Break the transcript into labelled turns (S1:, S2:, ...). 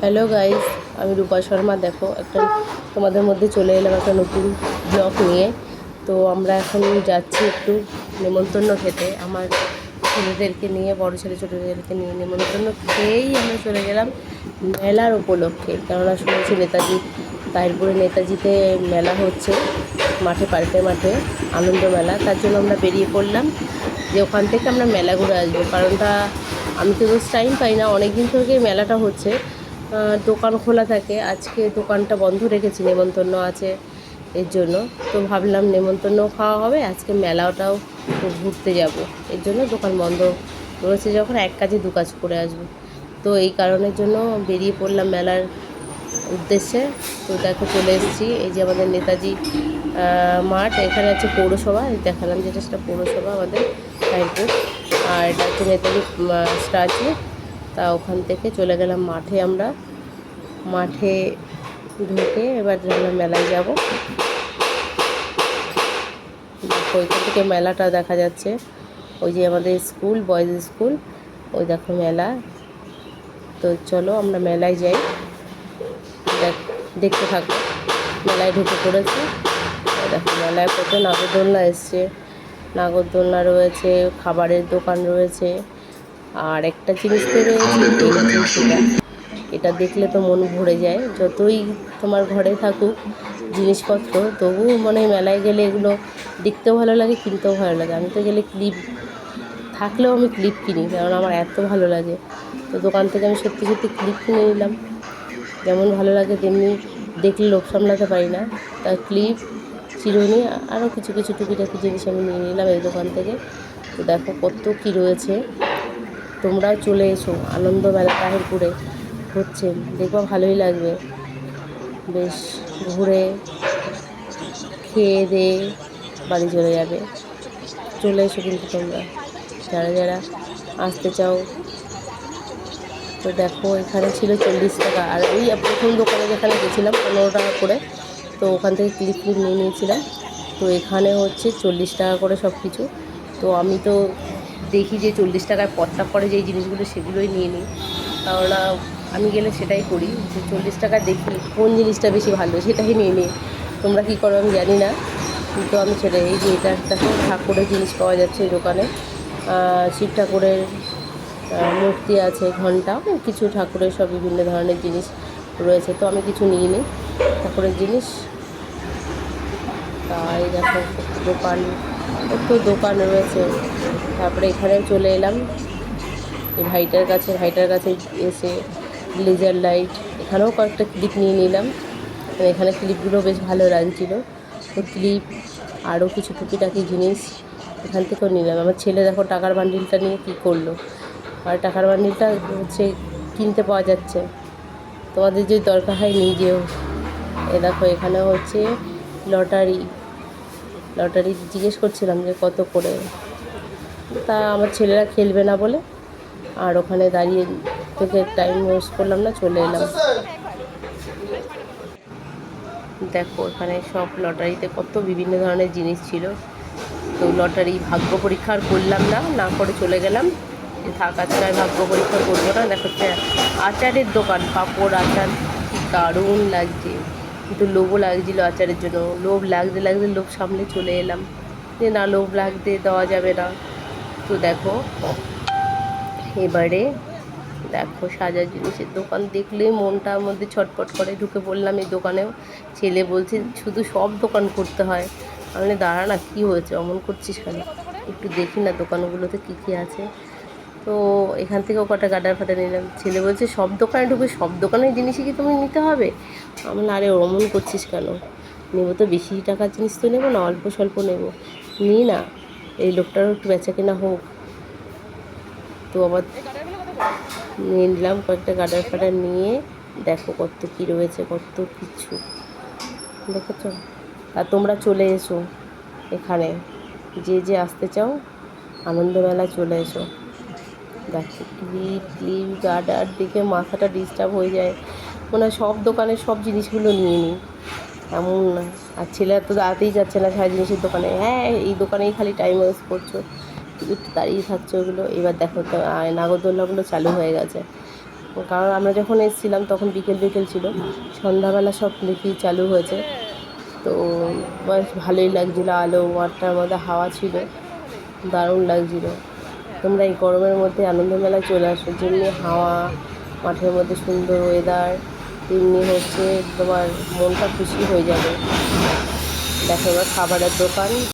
S1: Hello guys, আমি রূপা শর্মা। দেখো একটা তোমাদের মধ্যে চলে এলাম একটা নতুন ব্লগ নিয়ে। তো আমরা এখন যাচ্ছি একটু নেমন্তন্ন খেতে। আমার ছেলেদেরকে নিয়ে, বড় ছেলে ছোটোদেরকে নিয়ে নেমন্তন্ন খেয়েই আমরা চলে গেলাম মেলার উপলক্ষে। কেননা শুনেছি তাহিরপুরে নেতাজিতে মেলা হচ্ছে, মাঠে, পার্কের মাঠে আনন্দ মেলা। তার জন্য আমরা বেরিয়ে পড়লাম যে ওখান থেকে আমরা মেলা ঘুরে আসবো। কারণটা আমি তো রোজ টাইম পাই না, অনেক দিন থেকে মেলাটা হচ্ছে, দোকান খোলা থাকে। আজকে দোকানটা বন্ধ রেখেছি, নেমন্তন্ন আছে এর জন্য। তো ভাবলাম নেমন্তন্ন খাওয়া হবে, আজকে মেলাটাও ঘুরতে যাব, এর জন্য দোকান বন্ধ রয়েছে যখন এক কাজে দু কাজ করে আসবো। তো এই কারণের জন্য বেরিয়ে পড়লাম মেলার উদ্দেশ্যে। তো দেখো চলে এসেছি, এই যে আমাদের নেতাজি মাঠ, এখানে আছে পৌরসভা, দেখালাম যেটা সেটা পৌরসভা আমাদের সাইডপুর, আর এটা হচ্ছে নেতাজি স্ট্যাচু। তা ওখান থেকে চলে গেলাম মাঠে। আমরা মাঠে ঢুকে এবার আমরা মেলায় যাব। ওইখান থেকে মেলাটা দেখা যাচ্ছে, ওই যে আমাদের স্কুল, বয়েজ স্কুল, ওই দেখো মেলা। তো চলো আমরা মেলায় যাই, দেখতে থাকো। মেলায় ঢুকে পড়েছে, দেখো মেলায় কত নাগরদোলনা এসছে, নাগরদোলনা রয়েছে, খাবারের দোকান রয়েছে। আর একটা জিনিস তো রয়েছে, এটা দেখলে তো মন ভরে যায়। যতই তোমার ঘরে থাকুক জিনিসপত্র, তবুও মনে হয় মেলায় গেলে এগুলো দেখতেও ভালো লাগে, কিনতেও ভালো লাগে। আমি তো গেলে ক্লিপ থাকলেও আমি ক্লিপ কিনি, কারণ আমার এত ভালো লাগে। তো দোকান থেকে আমি সত্যি সত্যি ক্লিপ কিনে নিলাম। যেমন ভালো লাগে তেমনি দেখলে লোভ সামলাতে পারি না, তার ক্লিপ, চিরুনি, আরও কিছু কিছু টুকিটাকি জিনিস আমি নিয়ে নিলাম এই দোকান থেকে। তো দেখো কত কী রয়েছে। তোমরাও চলে এসো, আনন্দ মেলা তাহিরপুরে হচ্ছে, দেখবা ভালোই লাগবে। বেশ ঘুরে খেয়ে দিয়ে বাড়ি চলে যাবে। চলে এসো কিন্তু তোমরা যারা যারা আসতে চাও। তো দেখো এখানে ছিল 40 টাকা, আর ওই প্রথম দোকানে যেখানে গেছিলাম 15 টাকা করে, তো ওখান থেকে ক্লিপ নিয়ে নিয়েছিলাম। তো এখানে হচ্ছে 40 টাকা করে সব কিছু। তো আমি তো দেখি যে 40 টাকায় পত্তা পড়ে যেই জিনিসগুলো, সেগুলোই নিয়ে নিই। কারণ আমি গেলে সেটাই করি, যে 40 টাকা দেখি কোন জিনিসটা বেশি ভালো সেটাই নিয়ে নিই। তোমরা কী করো আমি জানি না, কিন্তু আমি সেটাই। এই যে এটা একটা ঠাকুরের জিনিস পাওয়া যাচ্ছে এই দোকানে, শিব ঠাকুরের মূর্তি আছে, ঘণ্টা, কিছু ঠাকুরের সব বিভিন্ন ধরনের জিনিস রয়েছে। তো আমি কিছু নিই নি ঠাকুরের জিনিস। তাই দেখো দোকান, একটু দোকান রয়েছে। তারপরে এখানে চলে এলাম এই ভাইটার কাছে এসে লেজার লাইট, এখানেও কয়েকটা ক্লিপ নিয়ে নিলাম। এখানে ক্লিপগুলো বেশ ভালো লাগছিল। তো ক্লিপ, আরও কিছু টুকিটাকি জিনিস এখান থেকেও নিলাম। আমার ছেলে দেখো টাকার বান্ডিলটা নিয়ে কী করলো, আর টাকার বান্ডিলটা হচ্ছে কিনতে পাওয়া যাচ্ছে, তোমাদের যদি দরকার হয় নিয়ে যেও। এ দেখো এখানে হচ্ছে লটারি জিজ্ঞেস করছিলাম যে কত করে, তা আমার ছেলেরা খেলবে না বলে আর ওখানে দাঁড়িয়ে থেকে টাইম ওয়েস্ট করলাম না, চলে এলাম। দেখো এখানে সব লটারিতে কত বিভিন্ন ধরনের জিনিস ছিল। তো লটারি ভাগ্য পরীক্ষা আর করলাম না করে চলে গেলাম, যে থাক আজকে আর ভাগ্য পরীক্ষা করবো না। দেখো আচারের দোকান, পাঁপড়, আচার, কি দারুণ লাগছে। কিন্তু লোভও লাগছিলো আচারের জন্য, লোভ লাগতে লোভ সামলে চলে এলাম যে না, লোভ লাগতে দেওয়া যাবে না। তো দেখো এবারে দেখো সাজার জিনিসের দোকান দেখলেই মনটার মধ্যে ছটপট করে। ঢুকে পড়লাম এই দোকানেও। ছেলে বলছে শুধু সব দোকান করতে হয়। আমি দাঁড়া না, কী হয়েছে অমন করছিস কেন, একটু দেখি না দোকানগুলোতে কী কী আছে। তো এখান থেকেও কটা গাডার ফাটা নিলাম। ছেলে বলছে সব দোকানে ঢুকে সব দোকানের জিনিসই কি তুমি নিতে হবে। আমি আরে অমন করছিস কেন, নেবো তো বেশি টাকার জিনিস তো নেবো না, অল্প স্বল্প নেবো, নিই না, এই লোকটারও একটু বেচা কেনা হোক। তো আবার নিয়ে নিলাম কয়েকটা গাডার ফাডার নিয়ে। দেখো কত কী রয়েছে, কত কিছু দেখেছ। আর তোমরা চলে এসো এখানে, যে আসতে চাও আনন্দমেলা চলে এসো। দেখো ক্লিপ গার্ডার দেখে মাথাটা ডিস্টার্ব হয়ে যায়, মানে সব দোকানে সব জিনিসগুলো নিয়ে নিই এমন না। আর ছেলে তো দাঁড়াতেই যাচ্ছে না সারা জিনিসের দোকানে, হ্যাঁ এই দোকানেই খালি টাইম ওয়েস্ট করছো, একটু দাঁড়িয়ে থাকছো ওগুলো। এবার দেখো তো নাগরদোলনাগুলো চালু হয়ে গেছে, কারণ আমরা যখন এসেছিলাম তখন বিকেল বিকেল ছিল, সন্ধ্যাবেলা সব দেখি চালু হয়েছে। তো বেশ ভালোই লাগছিলো, আলো মাঠটার মধ্যে হাওয়া ছিল, দারুণ লাগছিলো। তোমরা এই গরমের মধ্যে আনন্দ মেলায় চলে আসো, যেমনি হাওয়া, মাঠের মধ্যে সুন্দর ওয়েদার, তেমনি হচ্ছে তোমার মনটা খুশি হয়ে যাবে। দেখো এবার খাবারের দোকান।